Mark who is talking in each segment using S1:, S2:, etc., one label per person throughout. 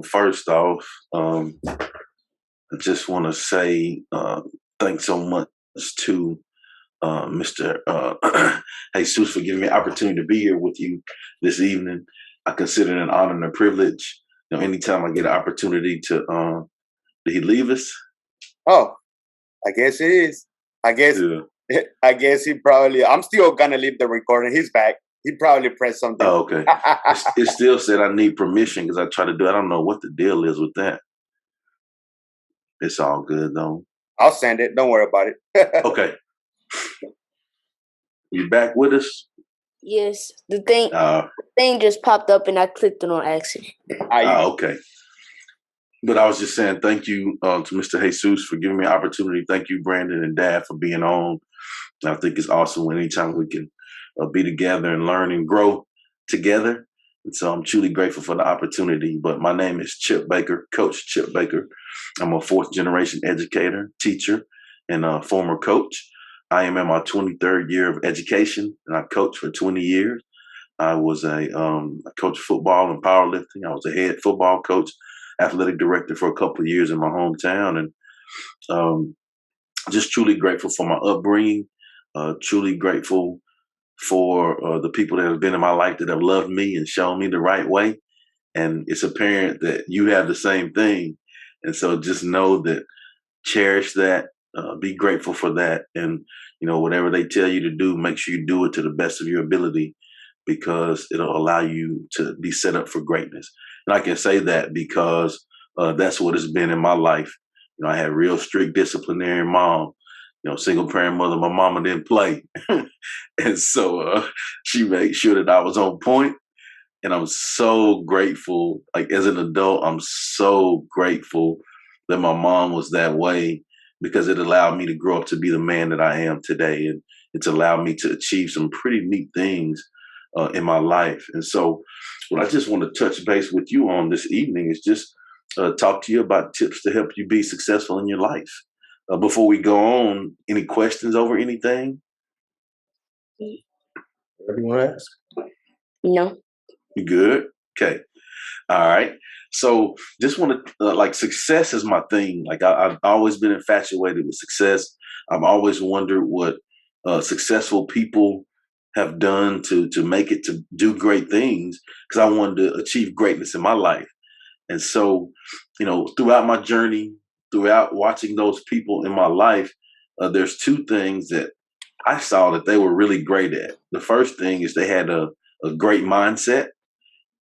S1: first off, I just want to say thanks so much to Mr. Jesus for giving me an opportunity to be here with you this evening. I consider it an honor and a privilege. Anytime I get an opportunity to, did he leave us?
S2: Oh, I guess it is. I guess
S1: Yeah.
S2: I guess he probably. I'm still gonna leave the recording. He's back. He probably pressed something.
S1: Oh, okay. It still said I need permission because I try to do. I don't know what the deal is with that. It's all good though.
S2: I'll send it. Don't worry about it.
S1: Okay. You back with us?
S3: Yes. The thing just popped up and I clicked it on accident.
S1: Okay. But I was just saying thank you to Mr. Jesus for giving me an opportunity. Thank you, Brandon and Dad, for being on. I think it's awesome anytime we can be together and learn and grow together. And so I'm truly grateful for the opportunity. But my name is Chip Baker, Coach Chip Baker. I'm a fourth generation educator, teacher, and a former coach. I am in my 23rd year of education, and I coached for 20 years. I was I coached football and powerlifting. I was a head football coach, athletic director for a couple of years in my hometown, and just truly grateful for my upbringing. Truly grateful for the people that have been in my life that have loved me and shown me the right way. And it's apparent that you have the same thing. And so just know that, cherish that, be grateful for that. And, whatever they tell you to do, make sure you do it to the best of your ability because it'll allow you to be set up for greatness. And I can say that because that's what it's been in my life. I had real strict disciplinary mom, single parent mother. My mama didn't play. And so she made sure that I was on point. And I'm so grateful, like as an adult, I'm so grateful that my mom was that way because it allowed me to grow up to be the man that I am today. And it's allowed me to achieve some pretty neat things in my life. And so what I just want to touch base with you on this evening is just talk to you about tips to help you be successful in your life. Before we go on, any questions over anything?
S4: Whatever you want to ask.
S3: No.
S1: You good? Okay. All right. So just want to, success is my thing. Like I've always been infatuated with success. I've always wondered what successful people have done to make it to do great things because I wanted to achieve greatness in my life. And so, throughout my journey, throughout watching those people in my life, there's two things that I saw that they were really great at. The first thing is they had a great mindset,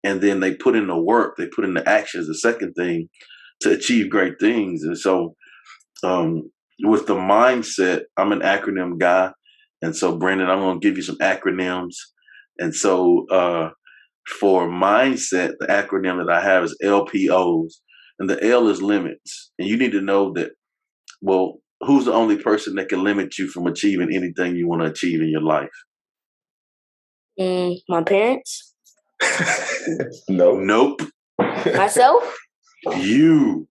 S1: and then they put in the work, they put in the actions. The second thing to achieve great things. And so with the mindset, I'm an acronym guy. And so, Brandon, I'm going to give you some acronyms. And so for mindset, the acronym that I have is LPOs. And the L is limits. And you need to know that, well, who's the only person that can limit you from achieving anything you want to achieve in your life?
S3: My parents.
S1: Nope.
S3: Myself?
S1: You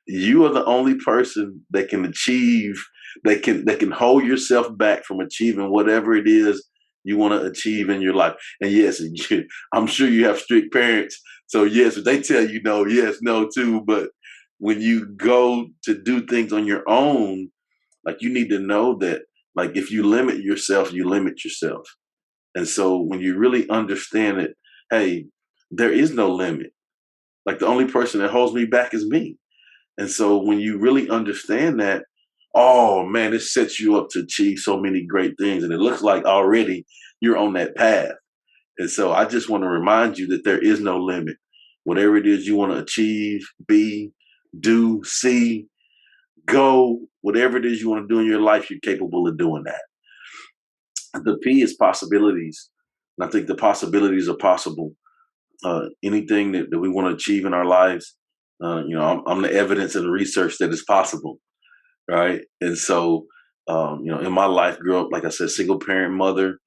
S1: are the only person that can achieve, that can hold yourself back from achieving whatever it is you want to achieve in your life. And yes, I'm sure you have strict parents. So yes, if they tell you no, yes, no too. But when you go to do things on your own, like you need to know that, like if you limit yourself, you limit yourself. And so when you really understand it, hey, there is no limit. Like the only person that holds me back is me. And so when you really understand that, oh man, it sets you up to achieve so many great things. And it looks like already you're on that path. And so I just want to remind you that there is no limit. Whatever it is you want to achieve, be, do, see, go, whatever it is you want to do in your life, you're capable of doing that. The P is possibilities. And I think the possibilities are possible. Anything that we want to achieve in our lives, I'm the evidence and the research that it's possible. Right. And so, in my life, grew up, like I said, single parent mother,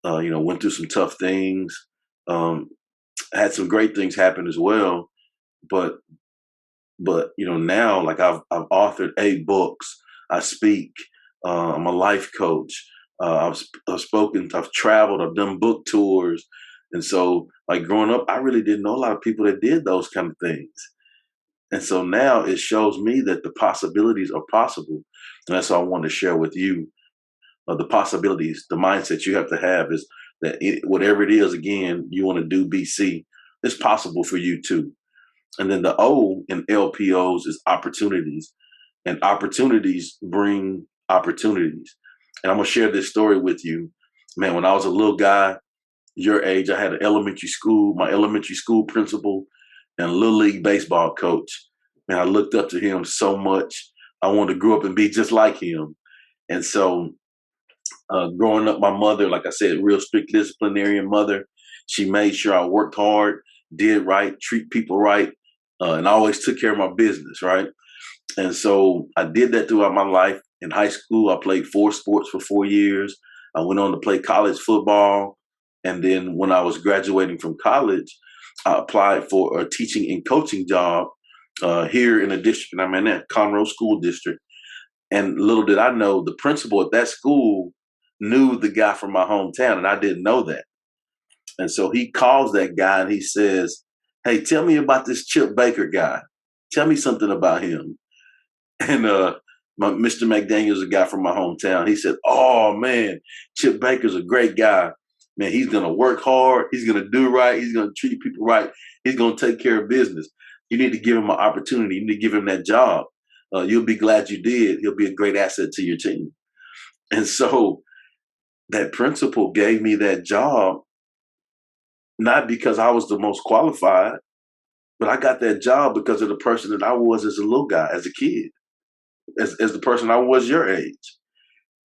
S1: went through some tough things, had some great things happen as well. But now, like I've authored 8 books. I speak. I'm a life coach. I've spoken. I've traveled. I've done book tours. And so, like growing up, I really didn't know a lot of people that did those kind of things. And so now it shows me that the possibilities are possible. And that's all I want to share with you. The possibilities, the mindset you have to have is that whatever it is, again, you want to do BC, it's possible for you too. And then the O in LPOs is opportunities, and opportunities bring opportunities. And I'm going to share this story with you. Man, when I was a little guy, your age, I had an my elementary school principal and little league baseball coach. Man, I looked up to him so much. I wanted to grow up and be just like him. And so growing up, my mother, like I said, real strict disciplinarian mother. She made sure I worked hard, did right, treat people right, and I always took care of my business, right? And so I did that throughout my life. In high school, I played 4 sports for 4 years. I went on to play college football. And then when I was graduating from college, I applied for a teaching and coaching job here in the district. And I'm in that Conroe School District. And little did I know, the principal at that school knew the guy from my hometown, and I didn't know that. And so he calls that guy and he says, "Hey, tell me about this Chip Baker guy. Tell me something about him." And Mr. McDaniel's a guy from my hometown. He said, "Oh man, Chip Baker's a great guy. Man, he's gonna work hard. He's gonna do right. He's gonna treat people right. He's gonna take care of business. You need to give him an opportunity. You need to give him that job. You'll be glad you did. He'll be a great asset to your team." And so that principal gave me that job, not because I was the most qualified, but I got that job because of the person that I was as a little guy, as a kid, as the person I was your age.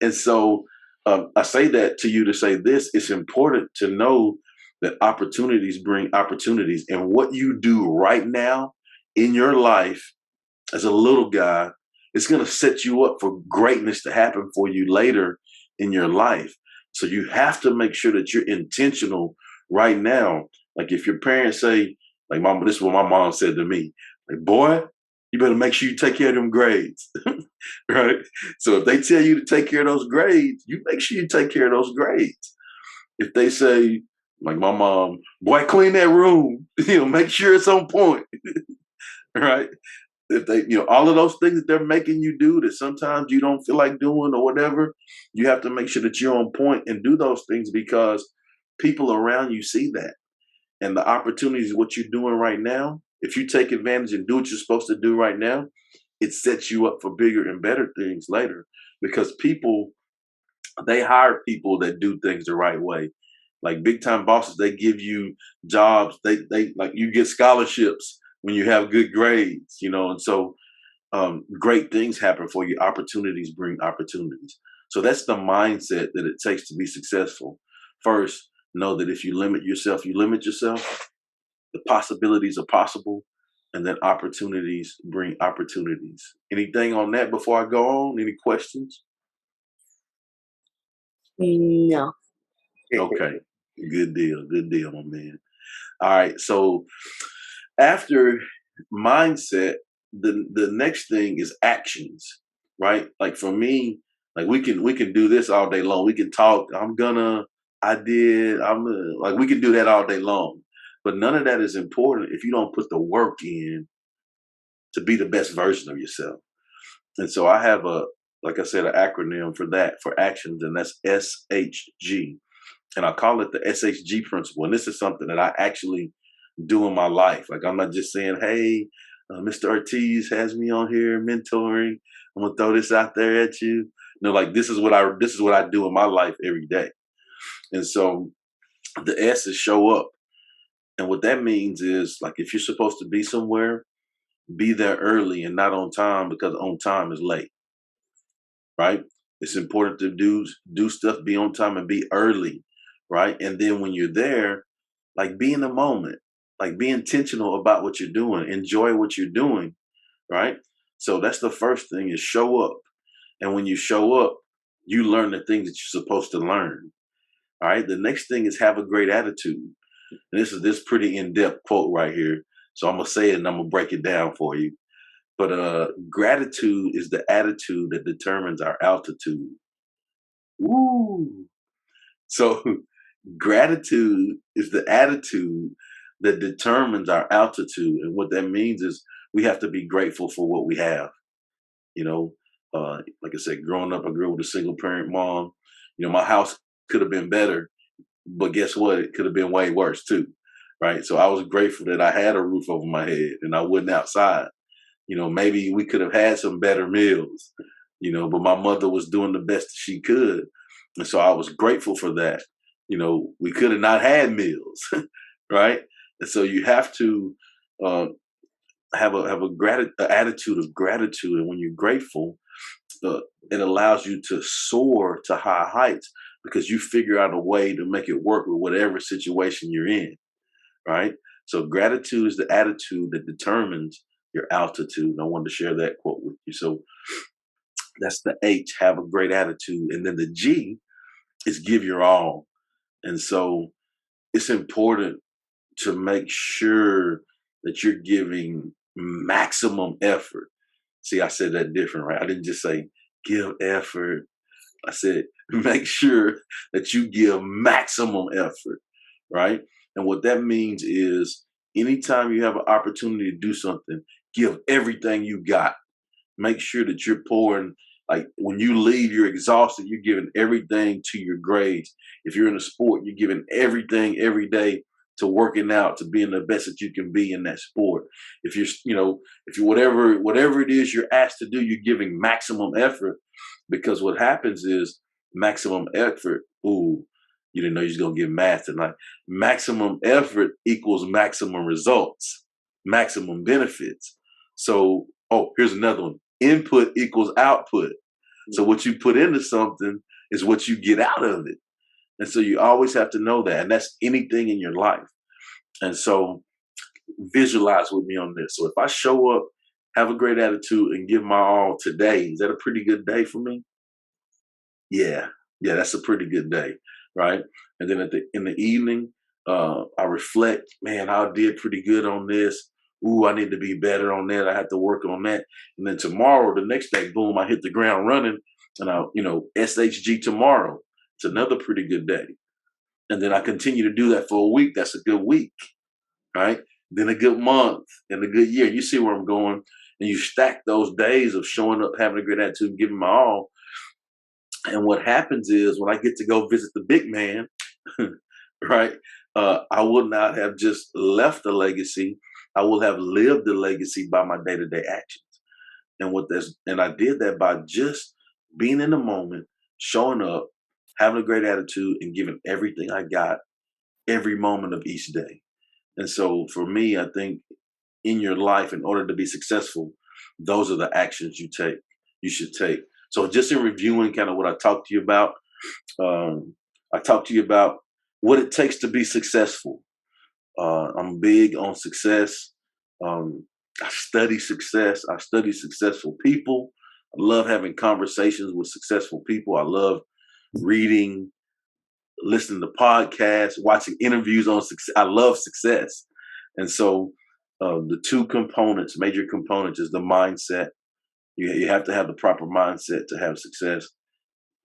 S1: And so I say that to you to say this: it's important to know that opportunities bring opportunities. And what you do right now in your life as a little guy, it's going to set you up for greatness to happen for you later in your life. So you have to make sure that you're intentional right now. Like if your parents say, like mom, this is what my mom said to me, like, "Boy, you better make sure you take care of them grades." Right? So if they tell you to take care of those grades, you make sure you take care of those grades. If they say, like my mom, "Boy, clean that room," make sure it's on point. Right? If they, all of those things that they're making you do that sometimes you don't feel like doing or whatever, you have to make sure that you're on point and do those things, because people around you see that. And the opportunities, what you're doing right now, if you take advantage and do what you're supposed to do right now, it sets you up for bigger and better things later, because people, they hire people that do things the right way. Like big time bosses, they give you jobs. They like, you get scholarships when you have good grades, and so great things happen for you. Opportunities bring opportunities. So that's the mindset that it takes to be successful. First, know that if you limit yourself, you limit yourself. The possibilities are possible, and then opportunities bring opportunities. Anything on that before I go on? Any questions?
S3: No.
S1: Okay. Good deal. Good deal, my man. All right. So after mindset, the next thing is actions, right? Like for me, like we can do this all day long. We can talk. Like we can do that all day long. But none of that is important if you don't put the work in to be the best version of yourself. And so I have like I said, an acronym for that, for actions, and that's SHG. And I call it the SHG principle. And this is something that I actually do in my life. Like I'm not just saying, "Hey, Mr. Ortiz has me on here mentoring. I'm gonna throw this out there at you." No, like this is what I do in my life every day. And so the S is show up. And what that means is, like, if you're supposed to be somewhere, be there early and not on time, because on time is late. Right? It's important to do stuff, be on time and be early, right? And then when you're there, like be in the moment, like be intentional about what you're doing, enjoy what you're doing, right? So that's the first thing, is show up. And when you show up, you learn the things that you're supposed to learn. All right. The next thing is have a great attitude. And this pretty in-depth quote right here. So I'm gonna say it and I'm gonna break it down for you. But gratitude is the attitude that determines our altitude. Woo! So gratitude is the attitude that determines our altitude. And what that means is we have to be grateful for what we have. You know, like I said, growing up, I grew up with a single parent mom. You know, my house could have been better, but guess what? It could have been way worse too. Right. So I was grateful that I had a roof over my head and I wasn't outside. You know, maybe we could have had some better meals, you know, but my mother was doing the best that she could. And so I was grateful for that. You know, we could have not had meals, right? And so you have to have a attitude of gratitude. And when you're grateful, it allows you to soar to high heights because you figure out a way to make it work with whatever situation you're in, right? So gratitude is the attitude that determines your altitude. And I wanted to share that quote with you. So that's the H, have a great attitude. And then the G is give your all. And so it's important to make sure that you're giving maximum effort. See, I said that different, right? I didn't just say give effort. I said make sure that you give maximum effort, right? And what that means is anytime you have an opportunity to do something, give everything you got. Make sure that you're pouring, like when you leave, you're exhausted, you're giving everything to your grades. If you're in a sport, you're giving everything every day to working out, to being the best that you can be in that sport. If you're, you know, if you whatever it is you're asked to do, you're giving maximum effort, because what happens is maximum effort. Ooh, you didn't know you was gonna get math tonight. Maximum effort equals maximum results, maximum benefits. So, oh, here's another one. Input equals output. So what you put into something is what you get out of it. And so you always have to know that. And that's anything in your life. And so visualize with me on this. So if I show up, have a great attitude, and give my all today, is that a pretty good day for me? Yeah. Yeah, that's a pretty good day. Right. And then in the evening, I reflect, man, I did pretty good on this. Ooh, I need to be better on that. I have to work on that. And then tomorrow, the next day, boom, I hit the ground running, and SHG tomorrow. It's another pretty good day. And then I continue to do that for a week. That's a good week, right? Then a good month and a good year. You see where I'm going. And you stack those days of showing up, having a great attitude, and giving my all. And what happens is when I get to go visit the big man, right, I will not have just left a legacy. I will have lived the legacy by my day-to-day actions. And I did that by just being in the moment, showing up, having a great attitude, and giving everything I got every moment of each day. And so for me, I think in your life, in order to be successful, those are the actions you should take. So just in reviewing kind of what I talked to you about, I talked to you about what it takes to be successful. I'm big on success. I study success. I study successful people. I love having conversations with successful people. I love reading, listening to podcasts, watching interviews on success. I love success. And so the two components, major components, is the mindset. You have to have the proper mindset to have success.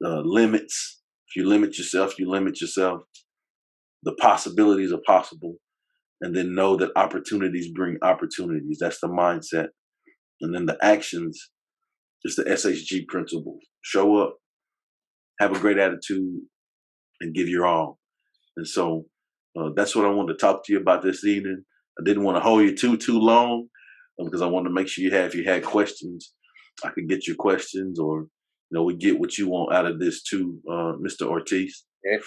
S1: Limits. If you limit yourself, you limit yourself. The possibilities are possible. And then know that opportunities bring opportunities. That's the mindset. And then the actions is the SHG principle. Show up, have a great attitude, and give your all. And so that's what I wanted to talk to you about this evening. I didn't want to hold you too long because I wanted to make sure if you had questions, I could get your questions, or we get what you want out of this too, Mr. Ortiz.
S2: Okay.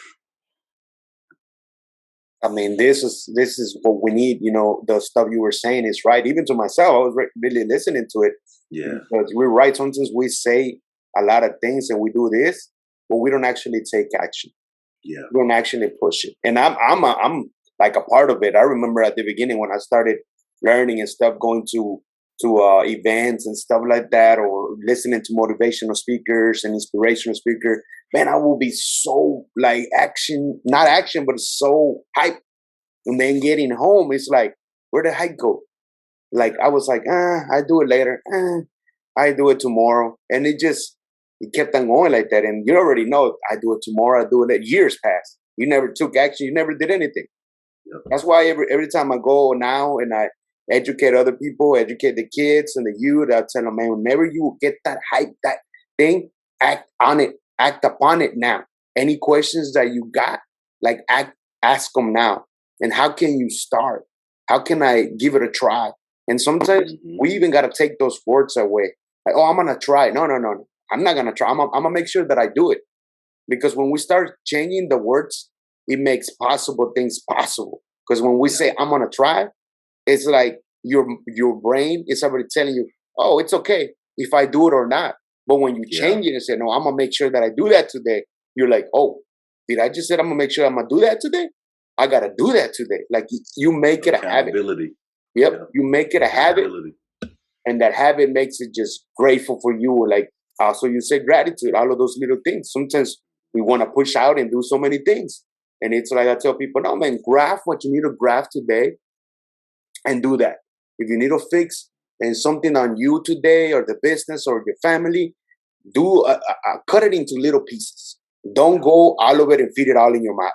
S2: I mean, this is what we need. The stuff you were saying is right. Even to myself, I was really listening to it.
S1: Yeah.
S2: Because we're right. Sometimes we say a lot of things and we do this, but we don't actually take action.
S1: Yeah.
S2: We don't actually push it. And I'm like a part of it. I remember at the beginning when I started learning and stuff, going to events and stuff like that, or listening to motivational speakers and inspirational speakers, man, I will be so like not action, but so hyped. And then getting home, it's like, where did I go? Like, I was like, I do it later. I do it tomorrow. And it kept on going like that. And you already know, I do it tomorrow. I do it later. Years passed. You never took action. You never did anything. That's why every time I go now and I educate other people, educate the kids and the youth, I tell them, man, whenever you get that hype, that thing, act on it, act upon it now. Any questions that you got, like ask them now. And how can you start? How can I give it a try? And sometimes we even got to take those words away. Like, oh, I'm going to try. No. I'm not going to try. I'm going to make sure that I do it. Because when we start changing the words, it makes possible things possible. Because when we say, I'm going to try, it's like your brain is already telling you, oh, it's okay if I do it or not. But when you change it and say, no, I'm going to make sure that I do that today, you're like, oh, did I just say I'm going to make sure I'm going to do that today? I got to do that today. Like you make it a habit. Yep. You make it a habit. And that habit makes it just grateful for you. Like, so you say gratitude, all of those little things. Sometimes we want to push out and do so many things. And it's like I tell people, no, man, graft what you need to graft today and do that. If you need to fix and something on you today or the business or your family, cut it into little pieces. Don't go all of it and feed it all in your mouth,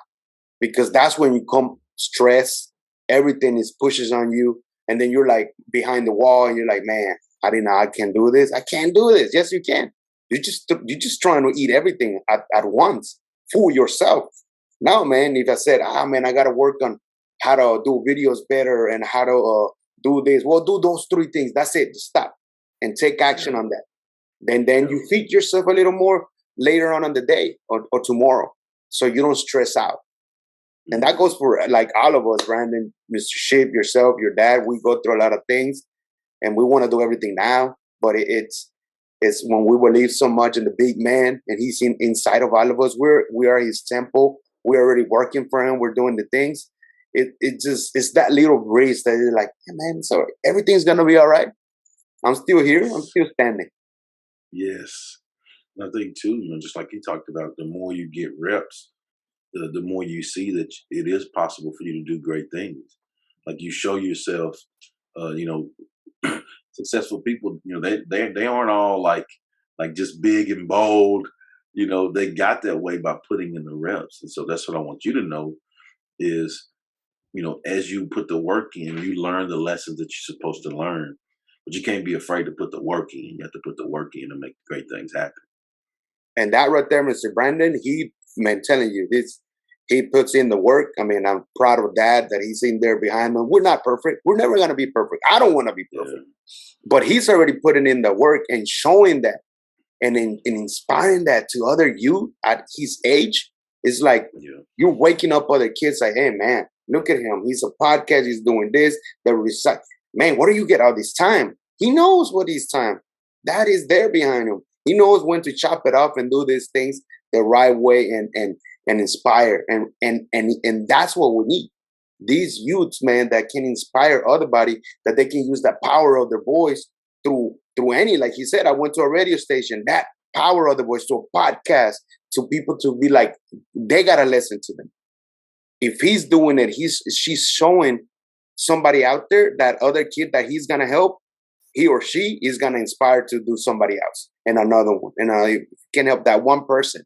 S2: because that's when you come stress. Everything is pushes on you. And then you're like behind the wall and you're like, man, I didn't know I can do this. I can't do this. Yes, you can. You're just trying to eat everything at once. Fool yourself. Now, man, if I said, man, I got to work on how to do videos better and how to do this. Well, do those 3 things. That's it. Just stop and take action on that. Then you feed yourself a little more later on in the day or tomorrow, so you don't stress out. And that goes for like all of us, Brandon, Mr. Chip, yourself, your dad. We go through a lot of things and we want to do everything now. But it's when we believe so much in the big man and he's inside of all of us. We are his temple. We're already working for him. We're doing the things. It's that little breeze that is like, hey man, so everything's going to be all right. I'm still here. I'm still standing.
S1: Yes. And I think too, just like you talked about, the more you get reps, the more you see that it is possible for you to do great things. Like you show yourself, successful people, they aren't all like just big and bold. They got that way by putting in the reps. And so that's what I want you to know is, as you put the work in, you learn the lessons that you're supposed to learn. But you can't be afraid to put the work in. You have to put the work in to make great things happen.
S2: And that right there, Mr. Brandon, telling you this, he puts in the work. I mean, I'm proud of that he's in there behind him. We're not perfect. We're never going to be perfect. I don't want to be perfect. But he's already putting in the work and showing that and inspiring that to other youth at his age. It's like you're waking up other kids like, hey, man, look at him. He's a podcast. He's doing this. Man, where do you get all this time? He knows what his time. That is there behind him. He knows when to chop it up and do these things the right way and inspire. And that's what we need. These youths, man, that can inspire everybody, that they can use that power of their voice through any, like he said, I went to a radio station, that power of the voice, to a podcast, to people to be like, they got to listen to them. If he's doing it, she's showing somebody out there, that other kid that he's going to help, he or she is going to inspire to do somebody else and another one. And can help that one person.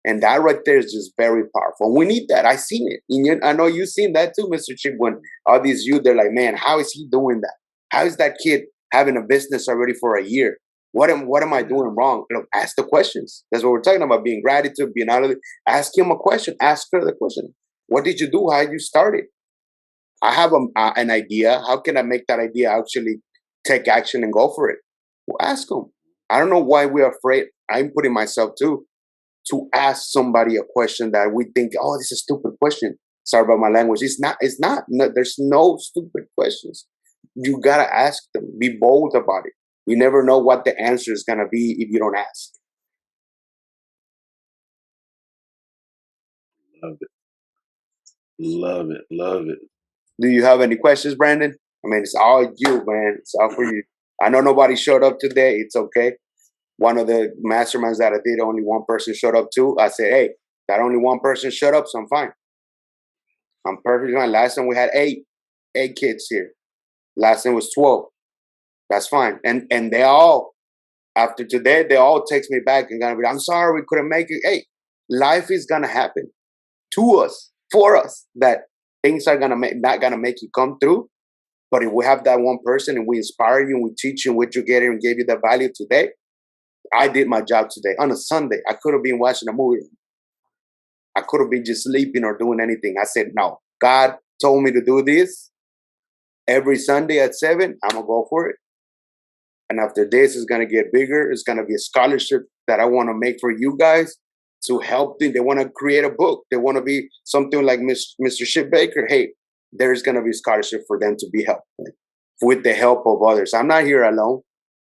S2: And that right there is just very powerful. We need that. I seen it. I know you've seen that too, Mr. Chip, when all these youth, they're like, man, how is he doing that? How is that kid having a business already for a year? What am I doing wrong? Ask the questions. That's what we're talking about, being gratitude, being out of it. Ask him a question. Ask her the question. What did you do? How did you start it? I have an idea. How can I make that idea actually take action and go for it? Well, ask them. I don't know why we're afraid. I'm putting myself too, to ask somebody a question that we think, oh, this is a stupid question. Sorry about my language. It's not. No, there's no stupid questions. You got to ask them. Be bold about it. You never know what the answer is going to be if you don't ask.
S1: Love it. Love it. Love it.
S2: Do you have any questions, Brandon? I mean, it's all you, man. It's all for you. I know nobody showed up today. It's okay. One of the masterminds that I did, only one person showed up too. I said, hey, that only one person showed up, so I'm fine. I'm perfectly fine. Last time we had eight kids here. Last time was 12. That's fine. And they all, after today, they all text me back and gonna be, I'm sorry we couldn't make it. Hey, life is gonna happen to us, for us. That things are not gonna make you come through. But if we have that one person and we inspire you and we teach you what you get and gave you the value today, I did my job today. On a Sunday, I could have been watching a movie. I could have been just sleeping or doing anything. I said, no, God told me to do this. Every Sunday at 7, I'm going to go for it. And after this, it's going to get bigger. It's going to be a scholarship that I want to make for you guys to help them. They want to create a book. They want to be something like Mr. Chip Baker. Hey, there's going to be a scholarship for them to be helped with the help of others. I'm not here alone.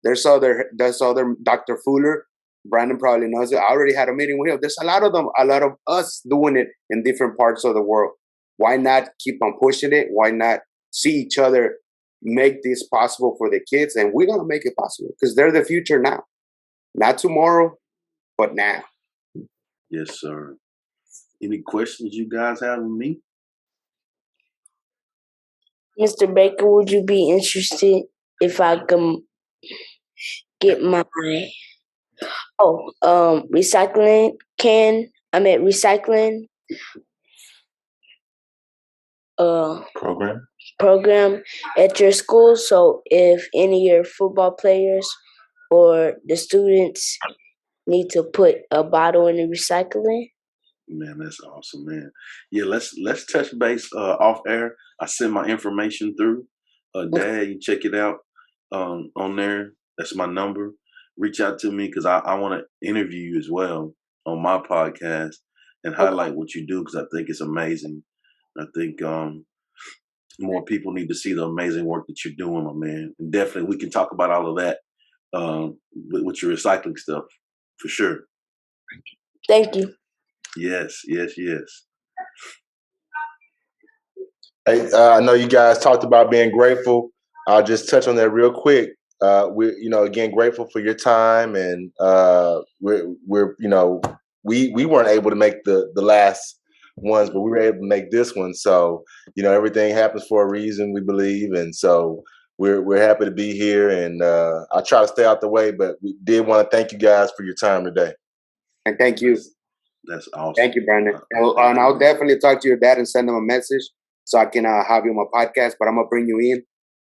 S2: There's other Dr. Fuller. Brandon probably knows it. I already had a meeting with him. There's a lot of them, a lot of us doing it in different parts of the world. Why not keep on pushing it? Why not see each other make this possible for the kids? And we're going to make it possible because they're the future now. Not tomorrow, but now.
S1: Yes, sir. Any questions you guys have with me?
S3: Mr. Baker, would you be interested if I can get my recycling can? I meant recycling program at your school. So if any of your football players or the students need to put a bottle in the recycling.
S1: Man, that's awesome, man. Yeah, let's touch base off air. I send my information through. Dad, you check it out on there. That's my number. Reach out to me because I want to interview you as well on my podcast and highlight what you do because I think it's amazing. I think more people need to see the amazing work that you're doing, my man. And definitely we can talk about all of that with your recycling stuff for sure.
S3: Thank you.
S1: Yes.
S4: Hey, I know you guys talked about being grateful. I'll just touch on that real quick. We're, again, grateful for your time, and we weren't able to make the last ones, but we were able to make this one. So, everything happens for a reason, we believe, and so we're happy to be here. And I try to stay out the way, but we did want to thank you guys for your time today.
S2: And thank you.
S1: That's awesome.
S2: Thank you, Brandon. And I'll definitely talk to your dad and send him a message so I can have you on my podcast. But I'm going to bring you in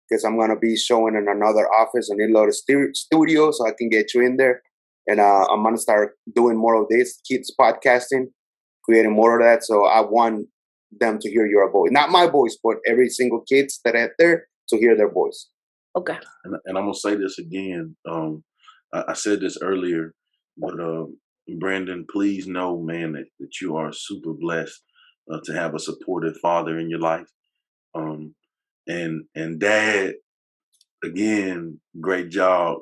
S2: because I'm going to be showing in another office, a little studio, so I can get you in there. And I'm going to start doing more of this, kids podcasting, creating more of that. So I want them to hear your voice. Not my voice, but every single kids that are there to hear their voice.
S3: Okay.
S1: And I'm going to say this again. I said this earlier, but Brandon, please know, man, that you are super blessed to have a supportive father in your life. And Dad, again, great job.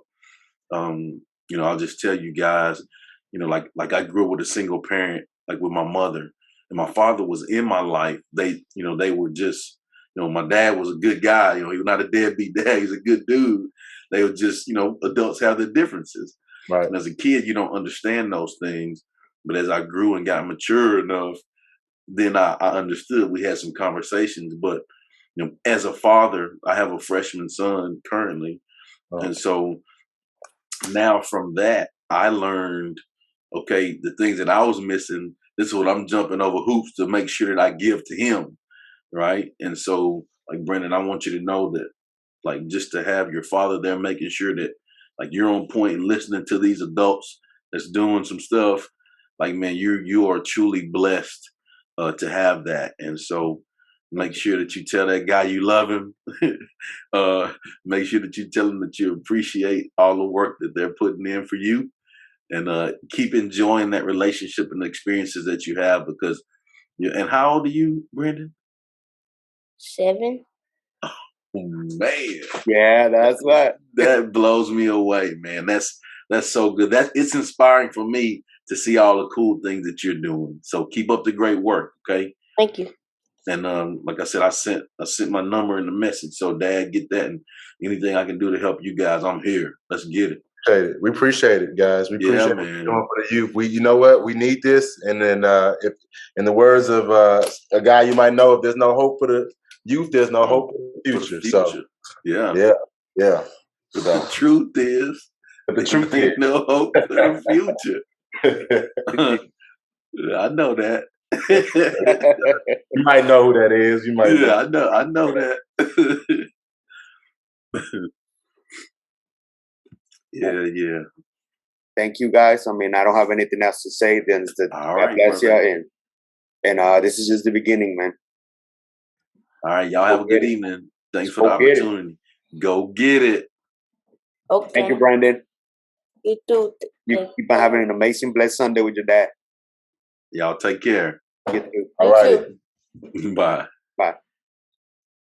S1: I'll just tell you guys, like I grew up with a single parent, like with my mother, and my father was in my life. They were just, my dad was a good guy. He was not a deadbeat dad. He's a good dude. They were just, adults have their differences.
S4: Right.
S1: And as a kid, you don't understand those things. But as I grew and got mature enough, then I understood. We had some conversations. But as a father, I have a freshman son currently. Oh. And so now from that, I learned, okay, the things that I was missing, this is what I'm jumping over hoops to make sure that I give to him. Right. And so, like, Brendan, I want you to know that, like, just to have your father there, making sure that, like, you're on point and listening to these adults that's doing some stuff. Like, man, you are truly blessed to have that. And so make sure that you tell that guy you love him. Make sure that you tell him that you appreciate all the work that they're putting in for you. And keep enjoying that relationship and the experiences that you have because, and how old are you, Brandon?
S3: 7.
S1: Oh, man.
S2: Yeah, that's what.
S1: That blows me away, man. That's so good. It's inspiring for me to see all the cool things that you're doing. So keep up the great work, okay?
S3: Thank you.
S1: And like I said, I sent my number in the message. So Dad, get that, and anything I can do to help you guys, I'm here. Let's get it.
S4: We appreciate it, guys. We appreciate
S1: man.
S4: it for the youth. You know what? We need this. And then if, in the words of a guy you might know, if there's no hope for the youth, there's no hope for the future. So
S1: yeah.
S4: The
S1: truth is, no hope for the future. I know that.
S4: You might know who that is. You might know.
S1: I know that. Yeah.
S2: Thank you, guys. I mean, I don't have anything else to say. Then
S1: All
S2: God
S1: right,
S2: bless you,
S1: brother.
S2: and this is just the beginning, man.
S1: All right, y'all have a good evening. Thanks for the
S2: Go get it.
S1: opportunity. Go get it.
S3: Okay.
S2: Thank you, Brandon.
S3: You too.
S2: You keep on having an amazing, blessed Sunday with your dad.
S1: Y'all take care.
S2: You too.
S4: All righty.
S1: Bye.
S2: Bye.